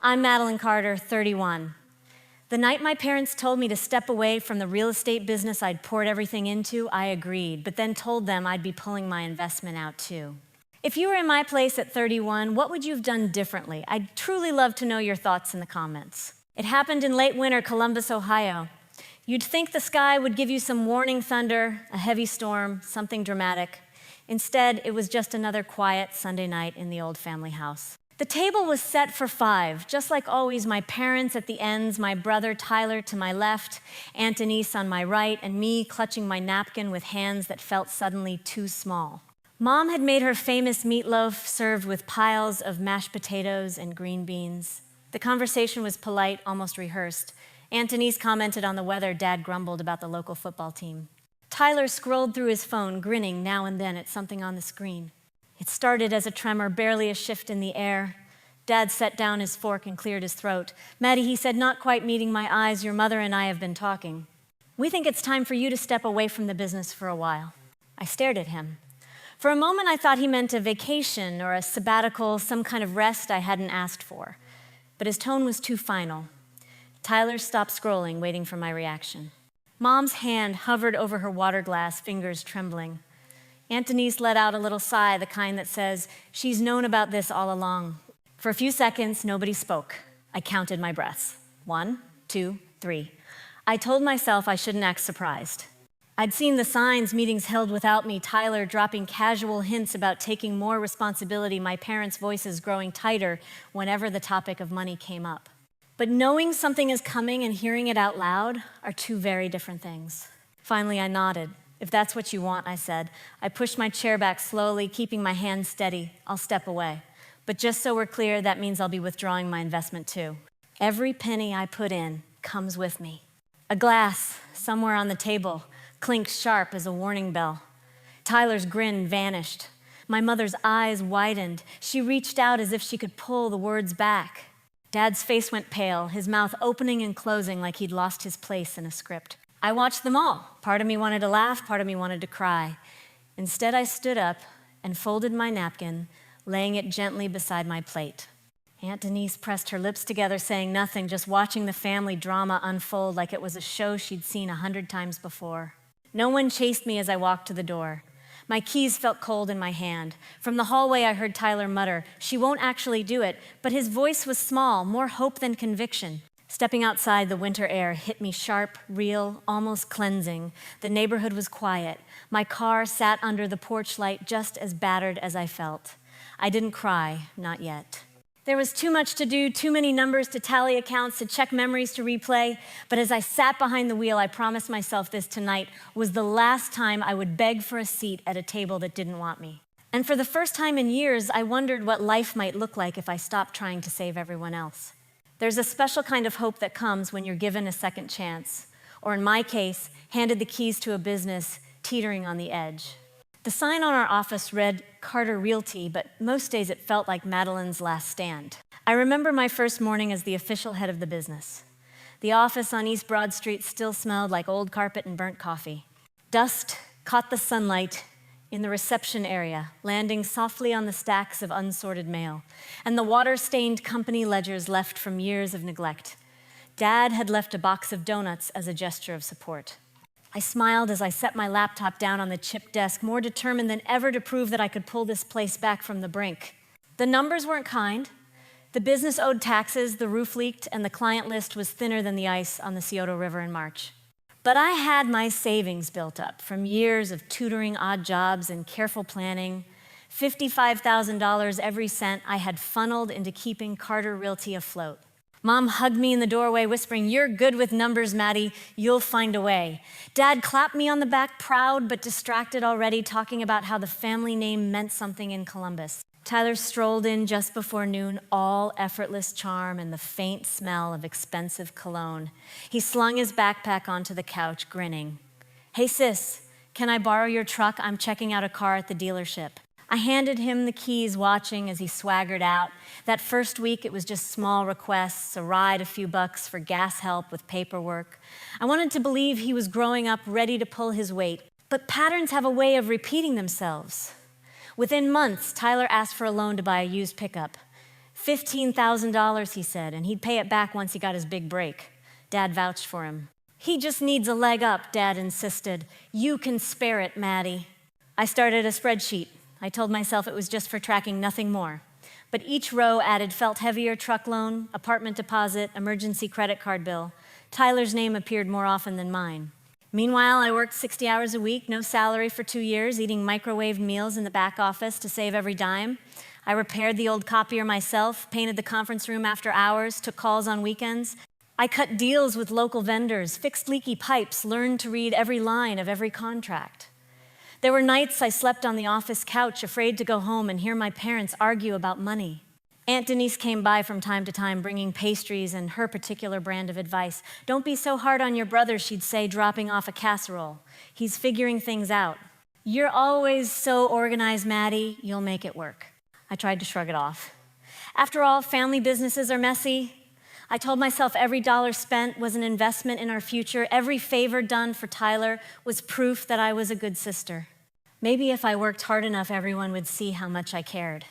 I'm Madeline Carter, 31. The night my parents told me to step away from the real estate business I'd poured everything into, I agreed, but then told them I'd be pulling my investment out too. If you were in my place at 31, what would you have done differently? I'd truly love to know your thoughts in the comments. It happened in late winter, Columbus, Ohio. You'd think the sky would give you some warning thunder, a heavy storm, something dramatic. Instead, it was just another quiet Sunday night in the old family house. The table was set for 5, just like always, my parents at the ends, my brother Tyler to my left, Aunt Denise on my right, and me clutching my napkin with hands that felt suddenly too small. Mom had made her famous meatloaf served with piles of mashed potatoes and green beans. The conversation was polite, almost rehearsed. Aunt Denise commented on the weather. Dad grumbled about the local football team. Tyler scrolled through his phone, grinning now and then at something on the screen. It started as a tremor, barely a shift in the air. Dad set down his fork and cleared his throat. "Maddie," he said, not quite meeting my eyes, "your mother and I have been talking. We think it's time for you to step away from the business for a while." I stared at him. For a moment, I thought he meant a vacation or a sabbatical, some kind of rest I hadn't asked for. But his tone was too final. Tyler stopped scrolling, waiting for my reaction. Mom's hand hovered over her water glass, fingers trembling. Aunt Denise let out a little sigh, the kind that says, she's known about this all along. For a few seconds, nobody spoke. I counted my breaths. 1, 2, 3. I told myself I shouldn't act surprised. I'd seen the signs, meetings held without me, Tyler dropping casual hints about taking more responsibility, my parents' voices growing tighter whenever the topic of money came up. But knowing something is coming and hearing it out loud are two very different things. Finally, I nodded. "If that's what you want," I said. I pushed my chair back slowly, keeping my hand steady. "I'll step away. But just so we're clear, that means I'll be withdrawing my investment too. Every penny I put in comes with me." A glass, somewhere on the table, clinked sharp as a warning bell. Tyler's grin vanished. My mother's eyes widened. She reached out as if she could pull the words back. Dad's face went pale, his mouth opening and closing like he'd lost his place in a script. I watched them all. Part of me wanted to laugh, part of me wanted to cry. Instead, I stood up and folded my napkin, laying it gently beside my plate. Aunt Denise pressed her lips together, saying nothing, just watching the family drama unfold like it was a show she'd seen 100 times before. No one chased me as I walked to the door. My keys felt cold in my hand. From the hallway, I heard Tyler mutter, "She won't actually do it," but his voice was small, more hope than conviction. Stepping outside, the winter air hit me sharp, real, almost cleansing. The neighborhood was quiet. My car sat under the porch light just as battered as I felt. I didn't cry, not yet. There was too much to do, too many numbers to tally, accounts to check, memories to replay. But as I sat behind the wheel, I promised myself this tonight was the last time I would beg for a seat at a table that didn't want me. And for the first time in years, I wondered what life might look like if I stopped trying to save everyone else. There's a special kind of hope that comes when you're given a second chance, or in my case, handed the keys to a business teetering on the edge. The sign on our office read Carter Realty, but most days it felt like Madeline's last stand. I remember my first morning as the official head of the business. The office on East Broad Street still smelled like old carpet and burnt coffee. Dust caught the sunlight in the reception area, landing softly on the stacks of unsorted mail, and the water-stained company ledgers left from years of neglect. Dad had left a box of donuts as a gesture of support. I smiled as I set my laptop down on the chipped desk, more determined than ever to prove that I could pull this place back from the brink. The numbers weren't kind. The business owed taxes, the roof leaked, and the client list was thinner than the ice on the Scioto River in March. But I had my savings built up from years of tutoring, odd jobs, and careful planning. $55,000 every cent I had funneled into keeping Carter Realty afloat. Mom hugged me in the doorway, whispering, "You're good with numbers, Maddie. You'll find a way." Dad clapped me on the back, proud but distracted already, talking about how the family name meant something in Columbus. Tyler strolled in just before noon, all effortless charm and the faint smell of expensive cologne. He slung his backpack onto the couch, grinning. "Hey sis, can I borrow your truck? I'm checking out a car at the dealership." I handed him the keys, watching as he swaggered out. That first week, it was just small requests, a ride, a few bucks for gas help with paperwork. I wanted to believe he was growing up, ready to pull his weight. But patterns have a way of repeating themselves. Within months, Tyler asked for a loan to buy a used pickup. $15,000, he said, and he'd pay it back once he got his big break. Dad vouched for him. He just needs a leg up, Dad insisted. You can spare it, Maddie. I started a spreadsheet. I told myself it was just for tracking, nothing more. But each row added felt heavier truck loan, apartment deposit, emergency credit card bill. Tyler's name appeared more often than mine. Meanwhile, I worked 60 hours a week, no salary for 2 years, eating microwaved meals in the back office to save every dime. I repaired the old copier myself, painted the conference room after hours, took calls on weekends. I cut deals with local vendors, fixed leaky pipes, learned to read every line of every contract. There were nights I slept on the office couch, afraid to go home and hear my parents argue about money. Aunt Denise came by from time to time, bringing pastries and her particular brand of advice. Don't be so hard on your brother, she'd say, dropping off a casserole. He's figuring things out. You're always so organized, Maddie, you'll make it work. I tried to shrug it off. After all, family businesses are messy. I told myself every dollar spent was an investment in our future. Every favor done for Tyler was proof that I was a good sister. Maybe if I worked hard enough, everyone would see how much I cared.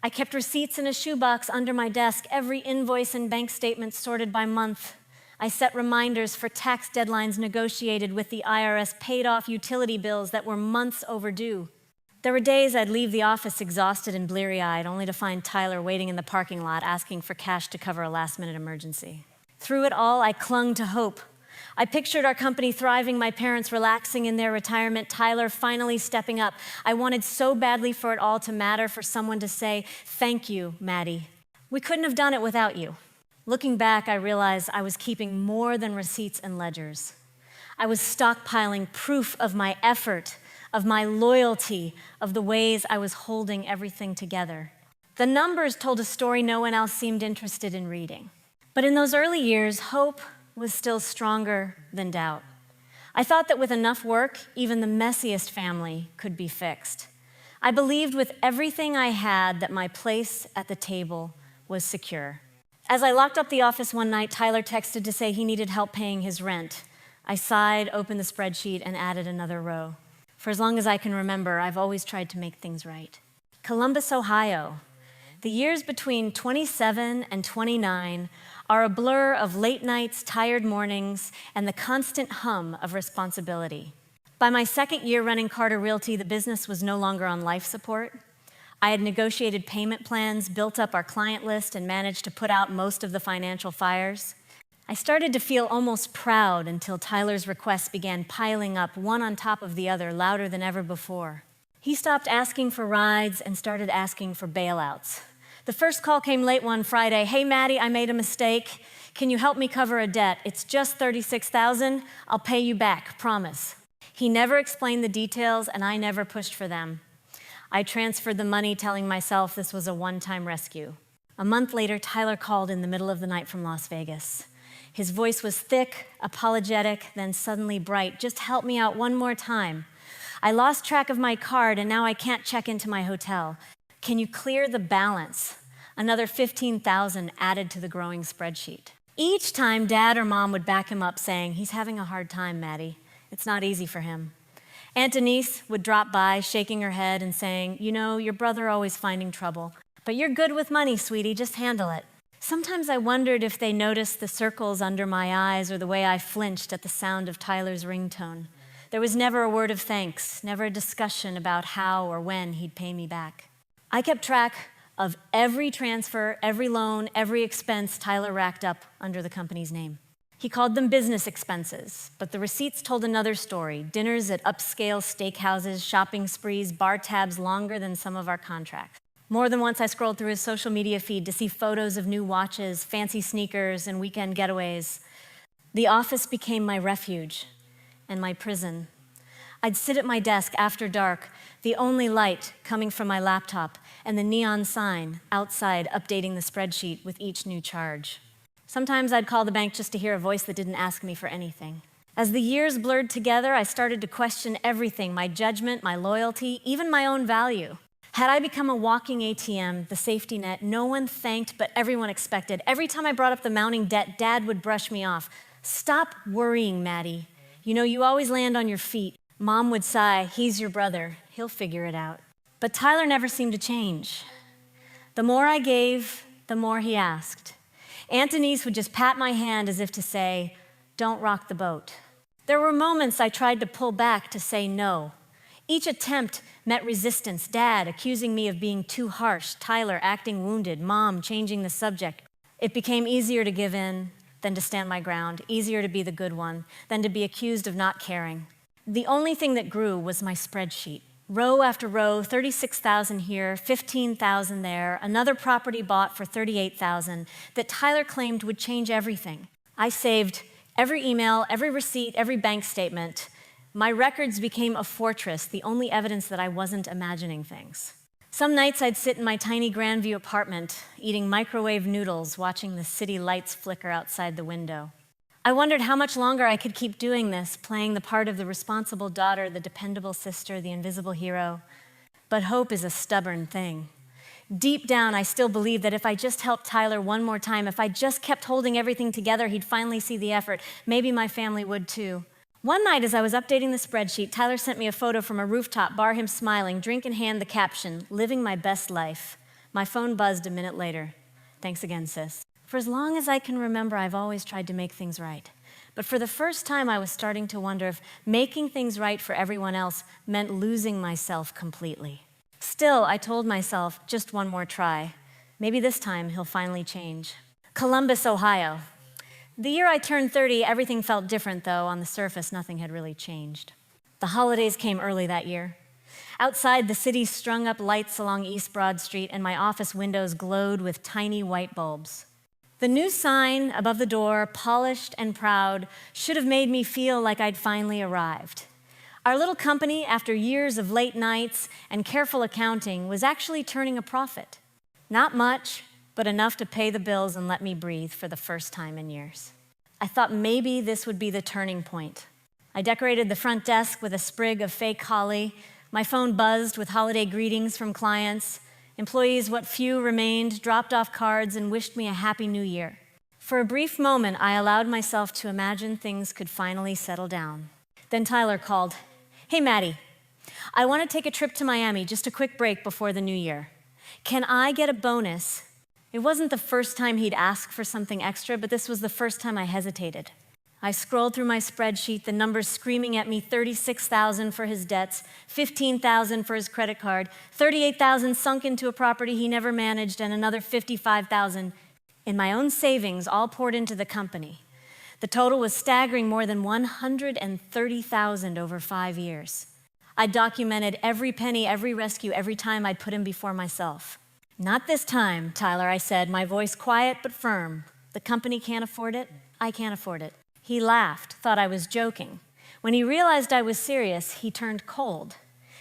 I kept receipts in a shoebox under my desk, every invoice and bank statement sorted by month. I set reminders for tax deadlines negotiated with the IRS, paid off utility bills that were months overdue. There were days I'd leave the office exhausted and bleary-eyed, only to find Tyler waiting in the parking lot asking for cash to cover a last-minute emergency. Through it all, I clung to hope. I pictured our company thriving, my parents relaxing in their retirement, Tyler finally stepping up. I wanted so badly for it all to matter, for someone to say, "Thank you, Maddie. We couldn't have done it without you." Looking back, I realized I was keeping more than receipts and ledgers. I was stockpiling proof of my effort, of my loyalty, of the ways I was holding everything together. The numbers told a story no one else seemed interested in reading. But in those early years, hope was still stronger than doubt. I thought that with enough work, even the messiest family could be fixed. I believed with everything I had that my place at the table was secure. As I locked up the office one night, Tyler texted to say he needed help paying his rent. I sighed, opened the spreadsheet, and added another row. For as long as I can remember, I've always tried to make things right. Columbus, Ohio. The years between 27 and 29 are a blur of late nights, tired mornings, and the constant hum of responsibility. By my second year running Carter Realty, the business was no longer on life support. I had negotiated payment plans, built up our client list, and managed to put out most of the financial fires. I started to feel almost proud until Tyler's requests began piling up, one on top of the other, louder than ever before. He stopped asking for rides and started asking for bailouts. The first call came late one Friday. "Hey, Maddie, I made a mistake. Can you help me cover a debt? It's just $36,000. I'll pay you back, promise." He never explained the details, and I never pushed for them. I transferred the money, telling myself this was a one-time rescue. A month later, Tyler called in the middle of the night from Las Vegas. His voice was thick, apologetic, then suddenly bright. "Just help me out one more time. I lost track of my card, and now I can't check into my hotel. Can you clear the balance?" Another $15,000 added to the growing spreadsheet. Each time, Dad or Mom would back him up, saying, "He's having a hard time, Maddie. It's not easy for him." Aunt Denise would drop by, shaking her head and saying, "You know, your brother always finding trouble. But you're good with money, sweetie. Just handle it." Sometimes I wondered if they noticed the circles under my eyes or the way I flinched at the sound of Tyler's ringtone. There was never a word of thanks, never a discussion about how or when he'd pay me back. I kept track of every transfer, every loan, every expense Tyler racked up under the company's name. He called them business expenses, but the receipts told another story: dinners at upscale steakhouses, shopping sprees, bar tabs longer than some of our contracts. More than once I scrolled through his social media feed to see photos of new watches, fancy sneakers, and weekend getaways. The office became my refuge and my prison. I'd sit at my desk after dark, the only light coming from my laptop and the neon sign outside updating the spreadsheet with each new charge. Sometimes I'd call the bank just to hear a voice that didn't ask me for anything. As the years blurred together, I started to question everything: my judgment, my loyalty, even my own value. Had I become a walking ATM, the safety net no one thanked but everyone expected? Every time I brought up the mounting debt, Dad would brush me off. "Stop worrying, Maddie. You know, you always land on your feet." Mom would sigh, "He's your brother. He'll figure it out." But Tyler never seemed to change. The more I gave, the more he asked. Anthony's would just pat my hand as if to say, "Don't rock the boat." There were moments I tried to pull back to say no. Each attempt met resistance. Dad accusing me of being too harsh, Tyler acting wounded, Mom changing the subject. It became easier to give in than to stand my ground, easier to be the good one than to be accused of not caring. The only thing that grew was my spreadsheet. Row after row, 36,000 here, 15,000 there, another property bought for 38,000 that Tyler claimed would change everything. I saved every email, every receipt, every bank statement. My records became a fortress, the only evidence that I wasn't imagining things. Some nights I'd sit in my tiny Grandview apartment, eating microwave noodles, watching the city lights flicker outside the window. I wondered how much longer I could keep doing this, playing the part of the responsible daughter, the dependable sister, the invisible hero. But hope is a stubborn thing. Deep down, I still believed that if I just helped Tyler one more time, if I just kept holding everything together, he'd finally see the effort. Maybe my family would too. One night, as I was updating the spreadsheet, Tyler sent me a photo from a rooftop, bar him smiling, drink in hand, the caption, "Living my best life." My phone buzzed a minute later. "Thanks again, sis." For as long as I can remember, I've always tried to make things right. But for the first time, I was starting to wonder if making things right for everyone else meant losing myself completely. Still, I told myself, just one more try. Maybe this time he'll finally change. Columbus, Ohio. The year I turned 30, everything felt different, though. On the surface, nothing had really changed. The holidays came early that year. Outside, the city strung up lights along East Broad Street, and my office windows glowed with tiny white bulbs. The new sign above the door, polished and proud, should have made me feel like I'd finally arrived. Our little company, after years of late nights and careful accounting, was actually turning a profit. Not much, but enough to pay the bills and let me breathe for the first time in years. I thought maybe this would be the turning point. I decorated the front desk with a sprig of fake holly. My phone buzzed with holiday greetings from clients. Employees, what few remained, dropped off cards and wished me a happy new year. For a brief moment, I allowed myself to imagine things could finally settle down. Then Tyler called. "Hey, Maddie, I want to take a trip to Miami, just a quick break before the new year. Can I get a bonus?" It wasn't the first time he'd asked for something extra, but this was the first time I hesitated. I scrolled through my spreadsheet, the numbers screaming at me, 36,000 for his debts, 15,000 for his credit card, 38,000 sunk into a property he never managed, and another 55,000 in my own savings, all poured into the company. The total was staggering, more than 130,000 over 5 years. I documented every penny, every rescue, every time I'd put him before myself. "Not this time, Tyler," I said, my voice quiet but firm. "The company can't afford it. I can't afford it." He laughed, thought I was joking. When he realized I was serious, he turned cold.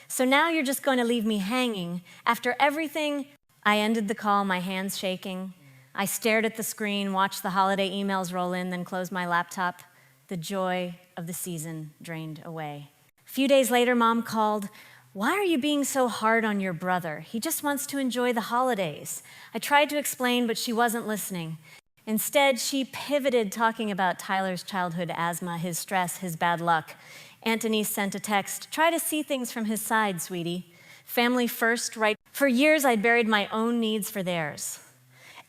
"So now you're just going to leave me hanging after everything?" I ended the call, my hands shaking. I stared at the screen, watched the holiday emails roll in, then closed my laptop. The joy of the season drained away. A few days later, Mom called. "Why are you being so hard on your brother? He just wants to enjoy the holidays." I tried to explain, but she wasn't listening. Instead, she pivoted, talking about Tyler's childhood asthma, his stress, his bad luck. Anthony sent a text, "Try to see things from his side, sweetie. Family first, right?" For years, I'd buried my own needs for theirs.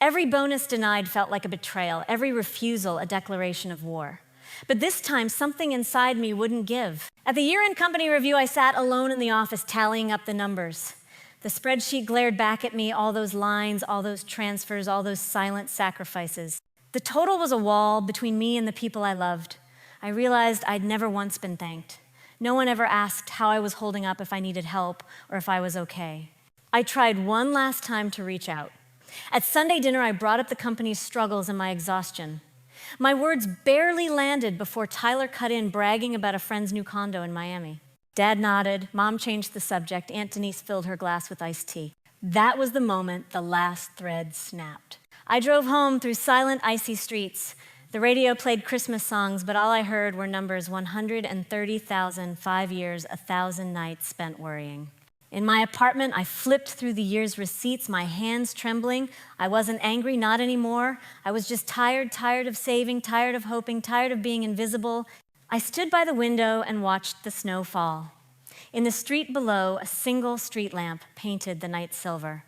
Every bonus denied felt like a betrayal, every refusal a declaration of war. But this time, something inside me wouldn't give. At the year-end company review, I sat alone in the office tallying up the numbers. The spreadsheet glared back at me, all those lines, all those transfers, all those silent sacrifices. The total was a wall between me and the people I loved. I realized I'd never once been thanked. No one ever asked how I was holding up, if I needed help, or if I was okay. I tried one last time to reach out. At Sunday dinner, I brought up the company's struggles and my exhaustion. My words barely landed before Tyler cut in, bragging about a friend's new condo in Miami. Dad nodded, Mom changed the subject, Aunt Denise filled her glass with iced tea. That was the moment the last thread snapped. I drove home through silent, icy streets. The radio played Christmas songs, but all I heard were numbers: 130,000, 5 years, 1,000 nights spent worrying. In my apartment, I flipped through the year's receipts, my hands trembling. I wasn't angry, not anymore. I was just tired of saving, tired of hoping, tired of being invisible. I stood by the window and watched the snow fall. In the street below, a single street lamp painted the night silver.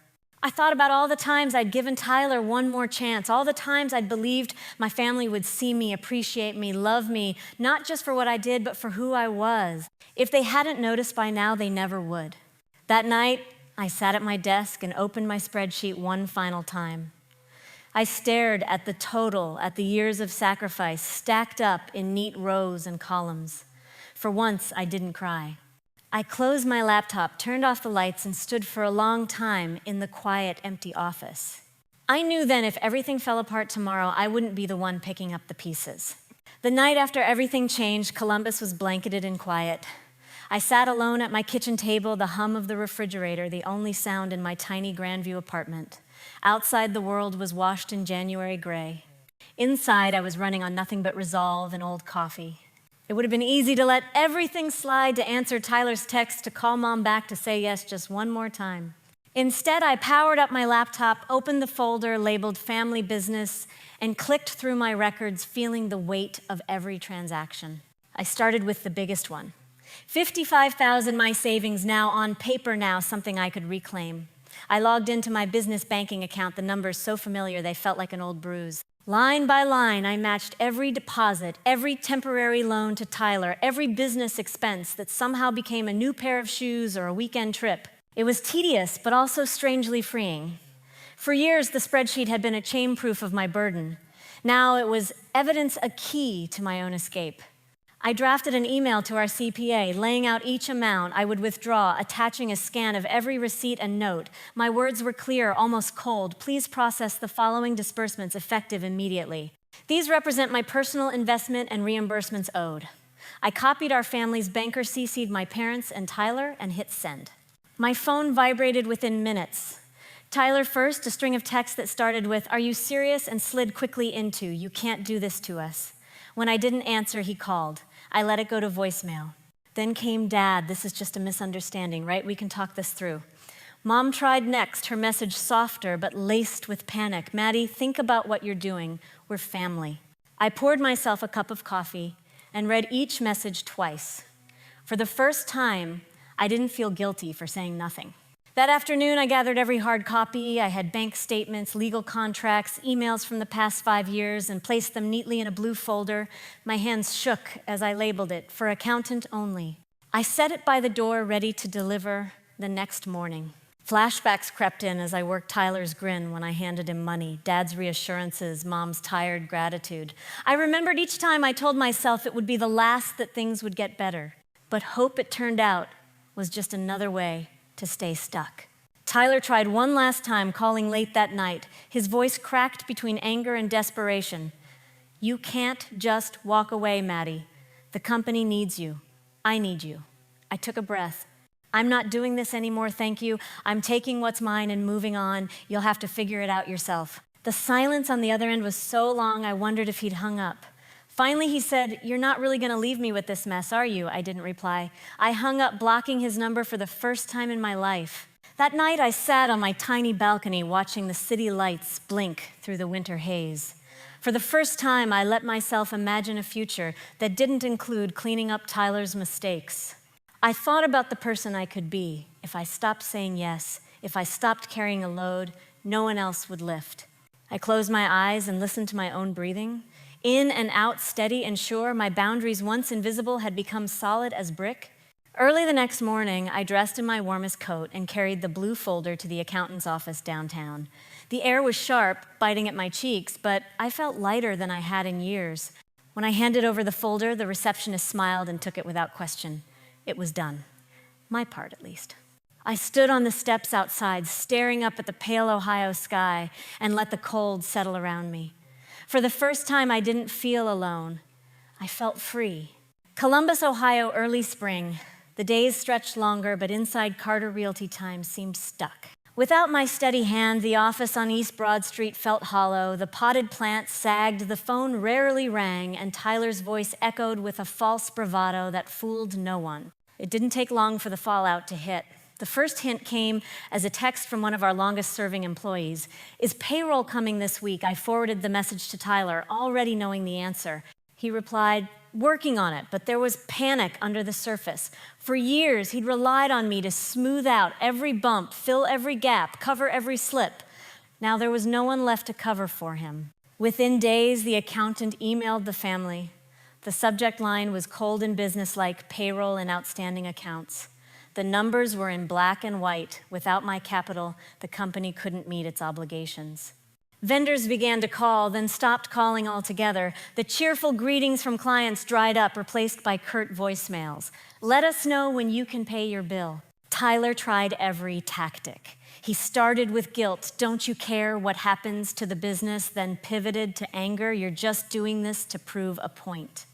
I thought about all the times I'd given Tyler one more chance, all the times I'd believed my family would see me, appreciate me, love me, not just for what I did, but for who I was. If they hadn't noticed by now, they never would. That night, I sat at my desk and opened my spreadsheet one final time. I stared at the total, at the years of sacrifice, stacked up in neat rows and columns. For once, I didn't cry. I closed my laptop, turned off the lights, and stood for a long time in the quiet, empty office. I knew then if everything fell apart tomorrow, I wouldn't be the one picking up the pieces. The night after everything changed, Columbus was blanketed in quiet. I sat alone at my kitchen table, the hum of the refrigerator, the only sound in my tiny Grandview apartment. Outside, the world was washed in January gray. Inside, I was running on nothing but resolve and old coffee. It would have been easy to let everything slide, to answer Tyler's text, to call Mom back, to say yes just one more time. Instead, I powered up my laptop, opened the folder labeled Family Business, and clicked through my records, feeling the weight of every transaction. I started with the biggest one. $55,000 my savings now, on paper now, something I could reclaim. I logged into my business banking account, the numbers so familiar they felt like an old bruise. Line by line, I matched every deposit, every temporary loan to Tyler, every business expense that somehow became a new pair of shoes or a weekend trip. It was tedious, but also strangely freeing. For years, the spreadsheet had been a chain proof of my burden. Now it was evidence, a key to my own escape. I drafted an email to our CPA, laying out each amount I would withdraw, attaching a scan of every receipt and note. My words were clear, almost cold. Please process the following disbursements effective immediately. These represent my personal investment and reimbursements owed. I copied our family's banker, CC'd my parents and Tyler, and hit send. My phone vibrated within minutes. Tyler first, a string of texts that started with, "Are you serious?" and slid quickly into, "You can't do this to us." When I didn't answer, he called. I let it go to voicemail. Then came Dad. "This is just a misunderstanding, right? We can talk this through." Mom tried next, her message softer but laced with panic. "Maddie, think about what you're doing. We're family." I poured myself a cup of coffee and read each message twice. For the first time, I didn't feel guilty for saying nothing. That afternoon, I gathered every hard copy. I had bank statements, legal contracts, emails from the past 5 years, and placed them neatly in a blue folder. My hands shook as I labeled it, "For accountant only." I set it by the door, ready to deliver the next morning. Flashbacks crept in as I worked Tyler's grin when I handed him money, Dad's reassurances, Mom's tired gratitude. I remembered each time I told myself it would be the last that things would get better. But hope, it turned out, was just another way to stay stuck. Tyler tried one last time, calling late that night. His voice cracked between anger and desperation. "You can't just walk away, Maddie. The company needs you. I need you." I took a breath. "I'm not doing this anymore, thank you. I'm taking what's mine and moving on. You'll have to figure it out yourself." The silence on the other end was so long, I wondered if he'd hung up. Finally, he said, "You're not really going to leave me with this mess, are you?" I didn't reply. I hung up, blocking his number for the first time in my life. That night, I sat on my tiny balcony watching the city lights blink through the winter haze. For the first time, I let myself imagine a future that didn't include cleaning up Tyler's mistakes. I thought about the person I could be if I stopped saying yes, if I stopped carrying a load no one else would lift. I closed my eyes and listened to my own breathing. In and out, steady and sure, my boundaries, once invisible, had become solid as brick. Early the next morning, I dressed in my warmest coat and carried the blue folder to the accountant's office downtown. The air was sharp, biting at my cheeks, but I felt lighter than I had in years. When I handed over the folder, the receptionist smiled and took it without question. It was done. My part, at least. I stood on the steps outside, staring up at the pale Ohio sky, and let the cold settle around me. For the first time, I didn't feel alone. I felt free. Columbus, Ohio, early spring. The days stretched longer, but inside Carter Realty time seemed stuck. Without my steady hand, the office on East Broad Street felt hollow. The potted plants sagged, the phone rarely rang, and Tyler's voice echoed with a false bravado that fooled no one. It didn't take long for the fallout to hit. The first hint came as a text from one of our longest-serving employees. "Is payroll coming this week?" I forwarded the message to Tyler, already knowing the answer. He replied, working on it, but there was panic under the surface. For years, he'd relied on me to smooth out every bump, fill every gap, cover every slip. Now there was no one left to cover for him. Within days, the accountant emailed the family. The subject line was cold and businesslike, payroll and outstanding accounts. The numbers were in black and white. Without my capital, the company couldn't meet its obligations. Vendors began to call, then stopped calling altogether. The cheerful greetings from clients dried up, replaced by curt voicemails. Let us know when you can pay your bill. Tyler tried every tactic. He started with guilt. Don't you care what happens to the business? Then pivoted to anger. You're just doing this to prove a point.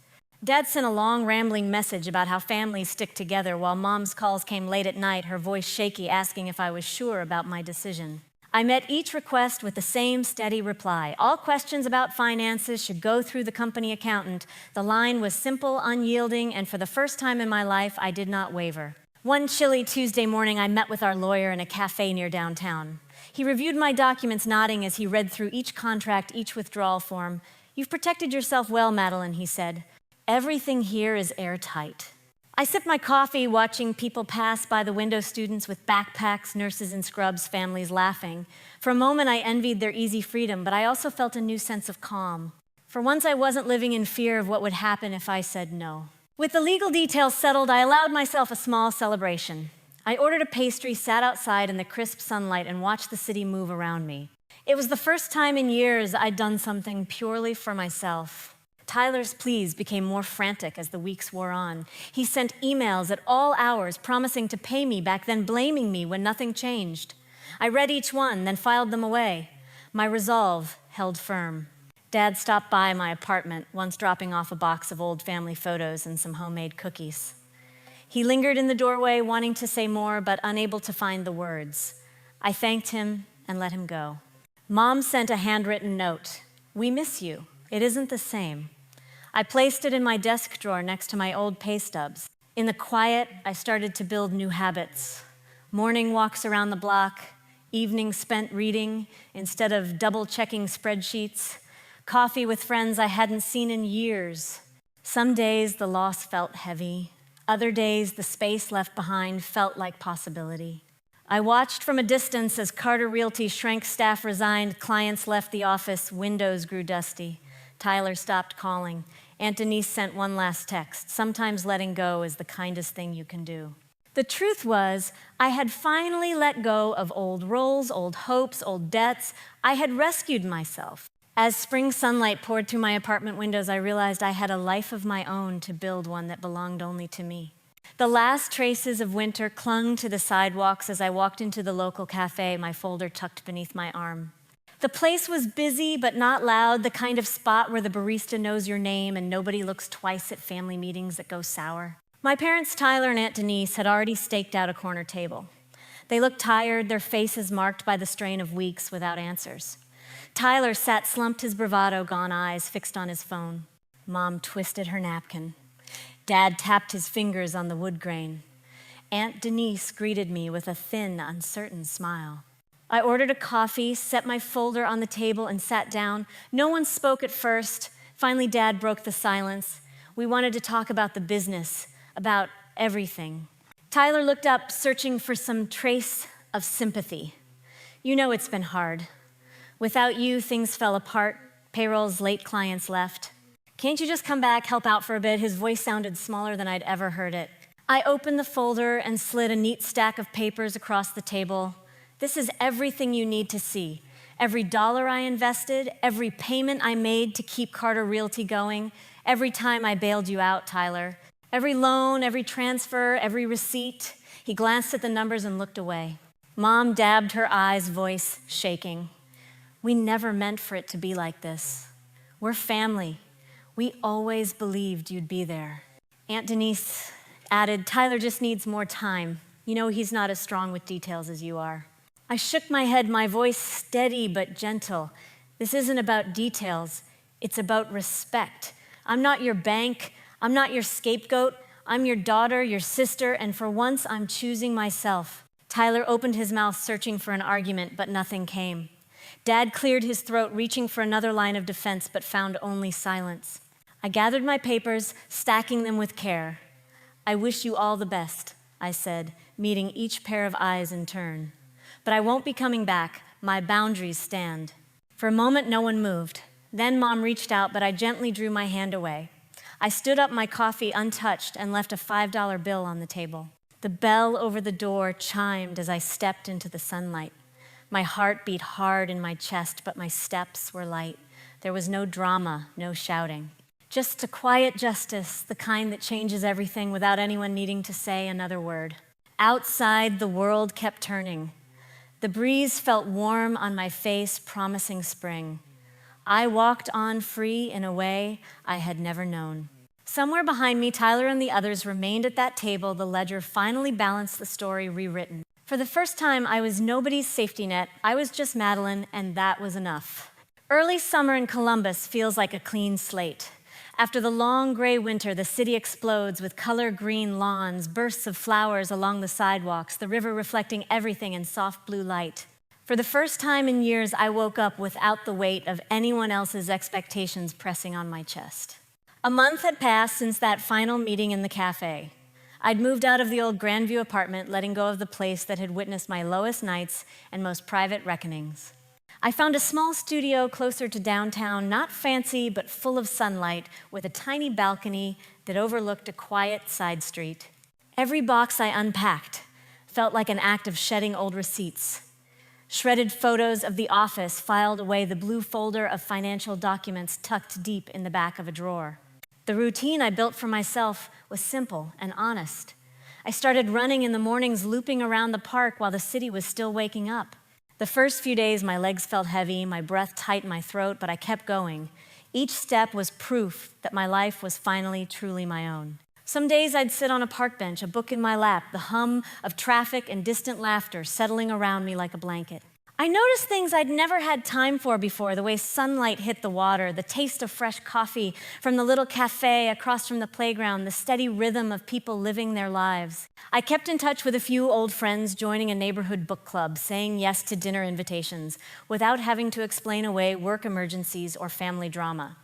Dad sent a long, rambling message about how families stick together, while Mom's calls came late at night, her voice shaky, asking if I was sure about my decision. I met each request with the same steady reply. All questions about finances should go through the company accountant. The line was simple, unyielding, and for the first time in my life, I did not waver. One chilly Tuesday morning, I met with our lawyer in a cafe near downtown. He reviewed my documents, nodding as he read through each contract, each withdrawal form. You've protected yourself well, Madeline, he said. Everything here is airtight. I sipped my coffee, watching people pass by the window, students with backpacks, nurses in scrubs, families laughing. For a moment, I envied their easy freedom, but I also felt a new sense of calm. For once, I wasn't living in fear of what would happen if I said no. With the legal details settled, I allowed myself a small celebration. I ordered a pastry, sat outside in the crisp sunlight, and watched the city move around me. It was the first time in years I'd done something purely for myself. Tyler's pleas became more frantic as the weeks wore on. He sent emails at all hours promising to pay me back, then blaming me when nothing changed. I read each one, then filed them away. My resolve held firm. Dad stopped by my apartment, once dropping off a box of old family photos and some homemade cookies. He lingered in the doorway, wanting to say more, but unable to find the words. I thanked him and let him go. Mom sent a handwritten note. We miss you. It isn't the same. I placed it in my desk drawer next to my old pay stubs. In the quiet, I started to build new habits. Morning walks around the block, evenings spent reading instead of double-checking spreadsheets, coffee with friends I hadn't seen in years. Some days the loss felt heavy. Other days the space left behind felt like possibility. I watched from a distance as Carter Realty shrank, staff resigned, clients left the office, windows grew dusty. Tyler stopped calling. Aunt Denise sent one last text. Sometimes letting go is the kindest thing you can do. The truth was, I had finally let go of old roles, old hopes, old debts. I had rescued myself. As spring sunlight poured through my apartment windows, I realized I had a life of my own to build, one that belonged only to me. The last traces of winter clung to the sidewalks as I walked into the local cafe, my folder tucked beneath my arm. The place was busy but not loud, the kind of spot where the barista knows your name and nobody looks twice at family meetings that go sour. My parents, Tyler and Aunt Denise, had already staked out a corner table. They looked tired, their faces marked by the strain of weeks without answers. Tyler sat slumped, his bravado gone, eyes fixed on his phone. Mom twisted her napkin. Dad tapped his fingers on the wood grain. Aunt Denise greeted me with a thin, uncertain smile. I ordered a coffee, set my folder on the table, and sat down. No one spoke at first. Finally, Dad broke the silence. We wanted to talk about the business, about everything. Tyler looked up, searching for some trace of sympathy. You know it's been hard. Without you, things fell apart. Payrolls, late clients left. Can't you just come back, help out for a bit? His voice sounded smaller than I'd ever heard it. I opened the folder and slid a neat stack of papers across the table. This is everything you need to see. Every dollar I invested, every payment I made to keep Carter Realty going, every time I bailed you out, Tyler. Every loan, every transfer, every receipt. He glanced at the numbers and looked away. Mom dabbed her eyes, voice shaking. We never meant for it to be like this. We're family. We always believed you'd be there. Aunt Denise added, Tyler just needs more time. You know he's not as strong with details as you are. I shook my head, my voice steady but gentle. This isn't about details. It's about respect. I'm not your bank. I'm not your scapegoat. I'm your daughter, your sister, and for once I'm choosing myself. Tyler opened his mouth, searching for an argument, but nothing came. Dad cleared his throat, reaching for another line of defense, but found only silence. I gathered my papers, stacking them with care. "I wish you all the best," I said, meeting each pair of eyes in turn. "But I won't be coming back. My boundaries stand." For a moment, no one moved. Then Mom reached out, but I gently drew my hand away. I stood up, my coffee untouched, and left a $5 bill on the table. The bell over the door chimed as I stepped into the sunlight. My heart beat hard in my chest, but my steps were light. There was no drama, no shouting. Just a quiet justice, the kind that changes everything without anyone needing to say another word. Outside, the world kept turning. The breeze felt warm on my face, promising spring. I walked on free in a way I had never known. Somewhere behind me, Tyler and the others remained at that table. The ledger finally balanced the story rewritten. For the first time, I was nobody's safety net. I was just Madeline, and that was enough. Early summer in Columbus feels like a clean slate. After the long gray winter, the city explodes with color green lawns, bursts of flowers along the sidewalks, the river reflecting everything in soft blue light. For the first time in years, I woke up without the weight of anyone else's expectations pressing on my chest. A month had passed since that final meeting in the cafe. I'd moved out of the old Grandview apartment, letting go of the place that had witnessed my lowest nights and most private reckonings. I found a small studio closer to downtown, not fancy, but full of sunlight, with a tiny balcony that overlooked a quiet side street. Every box I unpacked felt like an act of shedding old receipts. Shredded photos of the office filed away, the blue folder of financial documents tucked deep in the back of a drawer. The routine I built for myself was simple and honest. I started running in the mornings, looping around the park while the city was still waking up. The first few days, my legs felt heavy, my breath tight in my throat, but I kept going. Each step was proof that my life was finally truly my own. Some days I'd sit on a park bench, a book in my lap, the hum of traffic and distant laughter settling around me like a blanket. I noticed things I'd never had time for before, the way sunlight hit the water, the taste of fresh coffee from the little cafe across from the playground, the steady rhythm of people living their lives. I kept in touch with a few old friends, joining a neighborhood book club, saying yes to dinner invitations, without having to explain away work emergencies or family drama.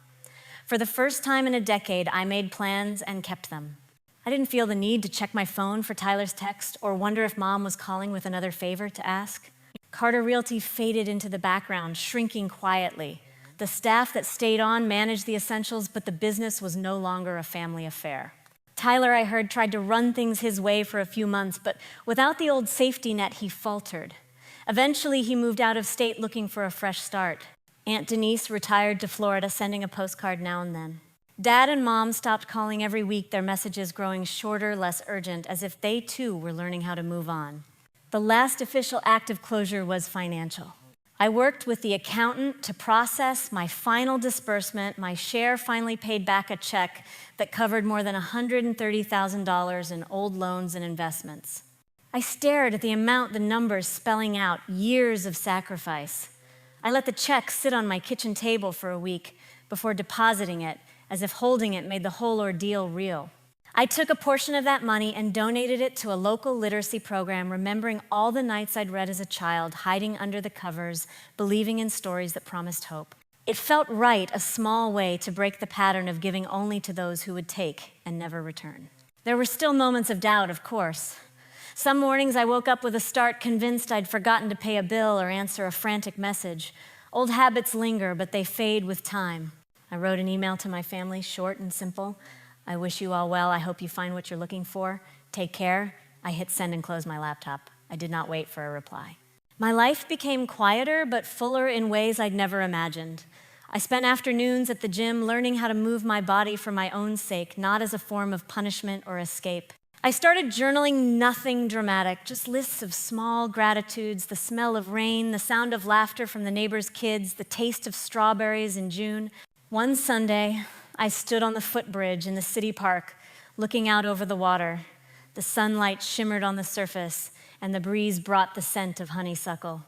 For the first time in a decade, I made plans and kept them. I didn't feel the need to check my phone for Tyler's text or wonder if Mom was calling with another favor to ask. Carter Realty faded into the background, shrinking quietly. The staff that stayed on managed the essentials, but the business was no longer a family affair. Tyler, I heard, tried to run things his way for a few months, but without the old safety net, he faltered. Eventually, he moved out of state looking for a fresh start. Aunt Denise retired to Florida, sending a postcard now and then. Dad and Mom stopped calling every week, their messages growing shorter, less urgent, as if they too were learning how to move on. The last official act of closure was financial. I worked with the accountant to process my final disbursement. My share finally paid back a check that covered more than $130,000 in old loans and investments. I stared at the amount, the numbers spelling out years of sacrifice. I let the check sit on my kitchen table for a week before depositing it, as if holding it made the whole ordeal real. I took a portion of that money and donated it to a local literacy program, remembering all the nights I'd read as a child, hiding under the covers, believing in stories that promised hope. It felt right, a small way to break the pattern of giving only to those who would take and never return. There were still moments of doubt, of course. Some mornings I woke up with a start, convinced I'd forgotten to pay a bill or answer a frantic message. Old habits linger, but they fade with time. I wrote an email to my family, short and simple. "I wish you all well. I hope you find what you're looking for. Take care." I hit send and closed my laptop. I did not wait for a reply. My life became quieter but fuller in ways I'd never imagined. I spent afternoons at the gym learning how to move my body for my own sake, not as a form of punishment or escape. I started journaling, nothing dramatic, just lists of small gratitudes, the smell of rain, the sound of laughter from the neighbors' kids, the taste of strawberries in June. One Sunday, I stood on the footbridge in the city park, looking out over the water. The sunlight shimmered on the surface, and the breeze brought the scent of honeysuckle.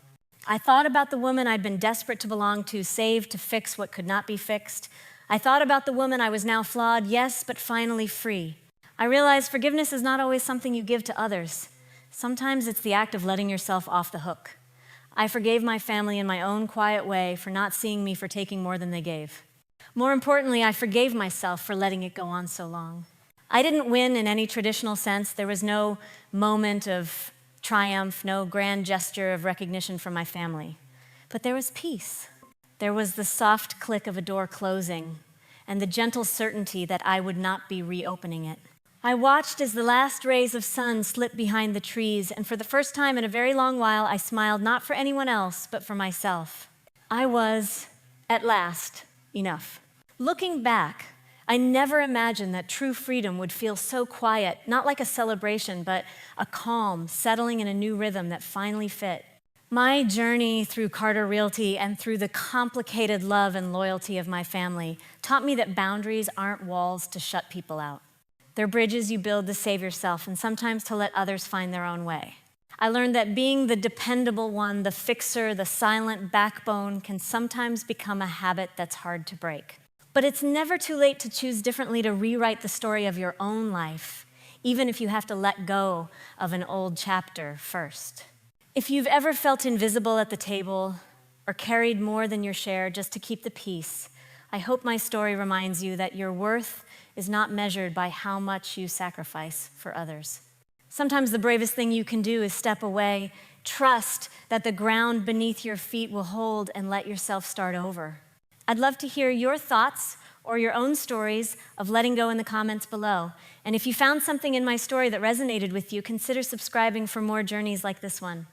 I thought about the woman I'd been desperate to belong to, saved to fix what could not be fixed. I thought about the woman I was now flawed, yes, but finally free. I realized forgiveness is not always something you give to others. Sometimes it's the act of letting yourself off the hook. I forgave my family in my own quiet way for not seeing me for taking more than they gave. More importantly, I forgave myself for letting it go on so long. I didn't win in any traditional sense. There was no moment of triumph, no grand gesture of recognition from my family. But there was peace. There was the soft click of a door closing and the gentle certainty that I would not be reopening it. I watched as the last rays of sun slipped behind the trees, and for the first time in a very long while, I smiled not for anyone else, but for myself. I was, at last, enough. Looking back, I never imagined that true freedom would feel so quiet, not like a celebration, but a calm, settling in a new rhythm that finally fit. My journey through Carter Realty and through the complicated love and loyalty of my family taught me that boundaries aren't walls to shut people out. They're bridges you build to save yourself and sometimes to let others find their own way. I learned that being the dependable one, the fixer, the silent backbone can sometimes become a habit that's hard to break. But it's never too late to choose differently, to rewrite the story of your own life, even if you have to let go of an old chapter first. If you've ever felt invisible at the table or carried more than your share just to keep the peace, I hope my story reminds you that your worth is not measured by how much you sacrifice for others. Sometimes the bravest thing you can do is step away, trust that the ground beneath your feet will hold, and let yourself start over. I'd love to hear your thoughts or your own stories of letting go in the comments below. And if you found something in my story that resonated with you, consider subscribing for more journeys like this one.